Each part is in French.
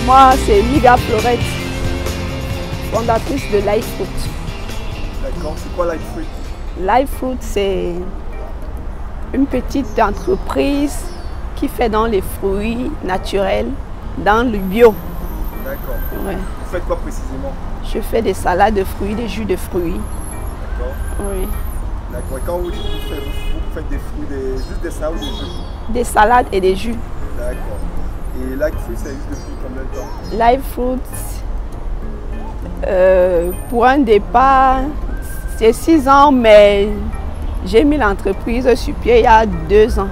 Moi, c'est Miga Florette, fondatrice de Life Fruit. D'accord, c'est quoi Life Fruit? Life Fruit, c'est une petite entreprise qui fait dans les fruits naturels, dans le bio. D'accord. Ouais. Vous faites quoi précisément? Je fais des salades de fruits, des jus de fruits. D'accord. Oui. D'accord. Et quand vous dites que vous faites des fruits, juste des salades ou des jus? Des salades et des jus. D'accord. Et Life Fruit, ça existe depuis combien de temps? Life Fruit, pour un départ, c'est 6 ans, mais j'ai mis l'entreprise sur pied il y a 2 ans.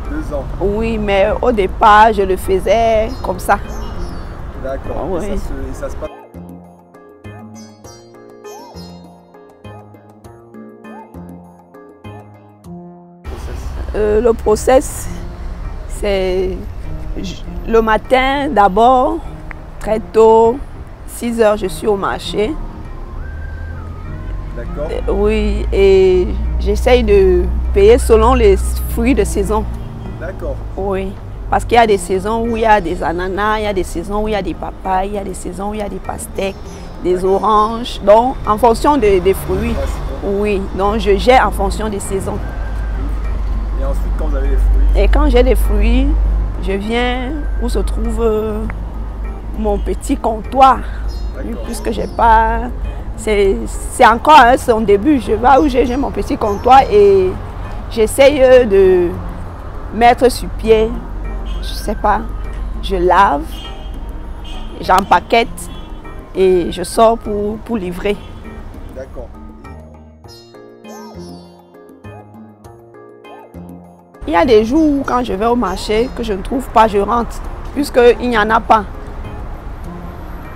2 ans? Oui, mais au départ, je le faisais comme ça. D'accord. Oui. Et ça se passe? Le process, c'est le matin d'abord, très tôt, 6 heures, je suis au marché. D'accord. Oui, et j'essaye de payer selon les fruits de saison. D'accord. Oui, parce qu'il y a des saisons où il y a des ananas, il y a des saisons où il y a des papayes, il y a des saisons où il y a des pastèques, des oranges. Donc, en fonction des fruits, oui, donc je gère en fonction des saisons. Et ensuite, quand vous avez les fruits? Et quand j'ai les fruits, je viens où se trouve mon petit comptoir. Puisque j'ai pas... C'est encore son début. Je vais où j'ai mon petit comptoir et j'essaye de mettre sur pied, je sais pas, je lave, j'empaquette et je sors pour livrer. D'accord. Il y a des jours où quand je vais au marché que je ne trouve pas, je rentre, puisqu'il n'y en a pas.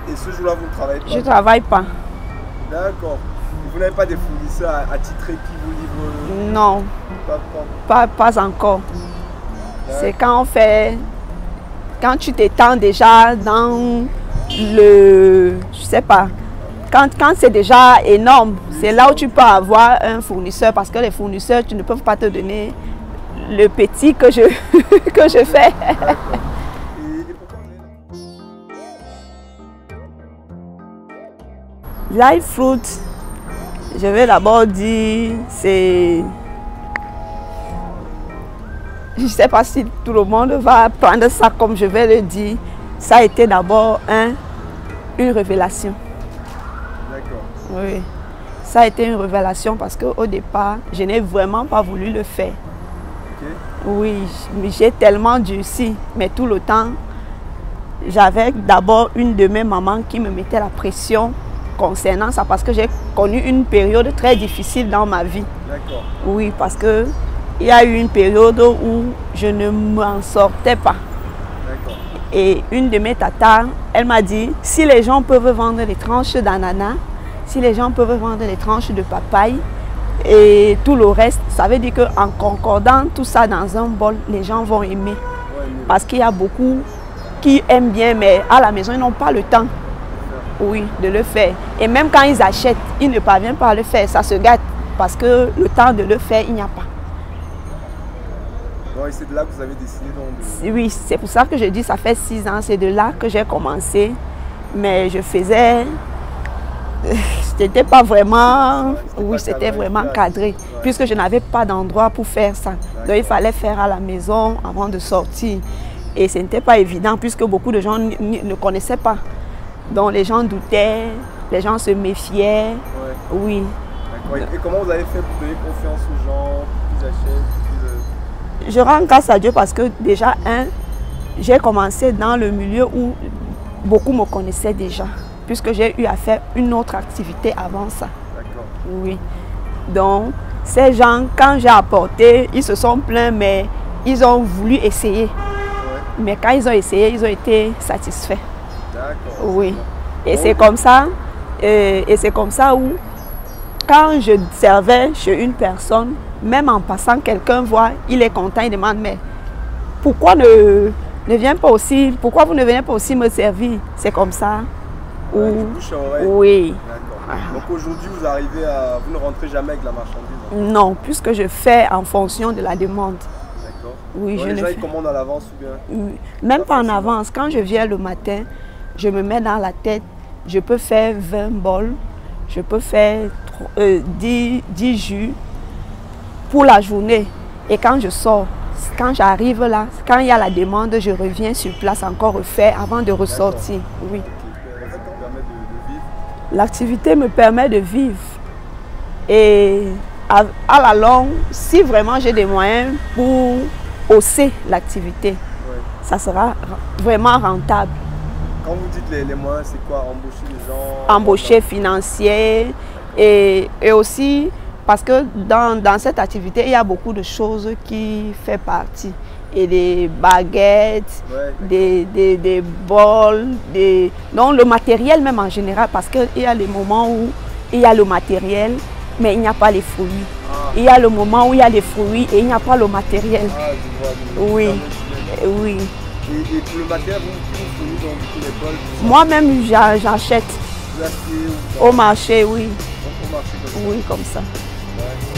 Et ce jour-là, vous ne travaillez pas? Je ne travaille pas. D'accord. Vous n'avez pas des fournisseurs attitrés qui vous livrent? Non, pas encore. C'est quand on fait, quand tu t'étends déjà dans le, je sais pas, quand c'est déjà énorme, c'est là où tu peux avoir un fournisseur parce que les fournisseurs, tu ne peux pas te donner le petit que que je fais. Life Fruit, je vais d'abord dire, c'est... Je ne sais pas si tout le monde va prendre ça comme je vais le dire. Ça a été d'abord une révélation. D'accord. Oui, ça a été une révélation parce qu'au départ, je n'ai vraiment pas voulu le faire. Okay. Oui, j'ai tellement durci, mais tout le temps, j'avais d'abord une de mes mamans qui me mettait la pression concernant ça parce que j'ai connu une période très difficile dans ma vie. D'accord. Oui, parce que il y a eu une période où je ne m'en sortais pas. D'accord. Et une de mes tatas, elle m'a dit, si les gens peuvent vendre les tranches d'ananas, si les gens peuvent vendre les tranches de papaye et tout le reste, ça veut dire qu'en concordant tout ça dans un bol, les gens vont aimer. Ouais, parce qu'il y a beaucoup qui aiment bien, mais à la maison, ils n'ont pas le temps. Oui, de le faire. Et même quand ils achètent, ils ne parviennent pas à le faire. Ça se gâte parce que le temps de le faire, il n'y a pas. Ouais, c'est de là que vous avez décidé donc de... Oui, c'est pour ça que je dis ça fait 6 ans. C'est de là que j'ai commencé. Mais je faisais... C'était pas vraiment... Oui, c'était vraiment cadré. Ouais. Puisque je n'avais pas d'endroit pour faire ça. Donc il fallait faire à la maison avant de sortir. Et ce n'était pas évident puisque beaucoup de gens ne connaissaient pas. Donc les gens doutaient, les gens se méfiaient. Ouais. Oui. Et comment vous avez fait pour donner confiance aux gens, pour qu'ils achètent? Je rends grâce à Dieu parce que déjà, j'ai commencé dans le milieu où beaucoup me connaissaient déjà. Puisque j'ai eu à faire une autre activité avant ça. D'accord. Oui. Donc, ces gens, quand j'ai apporté, ils se sont plaints, mais ils ont voulu essayer. Ouais. Mais quand ils ont essayé, ils ont été satisfaits. D'accord. Oui. Et c'est comme ça, où, quand je servais chez une personne, même en passant, quelqu'un voit, il est content, il demande, mais pourquoi ne viens pas aussi, pourquoi vous ne venez pas aussi me servir? C'est comme ça. Ouais, bouche à oreille. Oui. D'accord. Donc aujourd'hui, vous ne rentrez jamais avec la marchandise? Non, puisque je fais en fonction de la demande. D'accord. Oui, les gens ils commandent à l'avance ou bien? Même pas en avance. Quand je viens le matin, je me mets dans la tête, je peux faire 20 bols, je peux faire 10 jus pour la journée. Et quand je sors, quand j'arrive là, quand il y a la demande, je reviens sur place encore refaire avant de ressortir. Oui. L'activité me permet de vivre. Et à la longue, si vraiment j'ai des moyens pour hausser l'activité, ça sera vraiment rentable. Quand vous dites les moyens, c'est quoi? Embaucher les gens? Embaucher financier et aussi parce que dans cette activité, il y a beaucoup de choses qui font partie. Et des baguettes, des bols, donc le matériel même en général, parce qu'il y a des moments où il y a le matériel, mais il n'y a pas les fruits. Il y a le moment où il y a les fruits et il n'y a pas le matériel. Je vois. Oui, oui. Et pour le matériel, vous fournissez donc les bols? Moi-même, j'achète au marché, oui. Au marché, oui, comme ça. Ouais.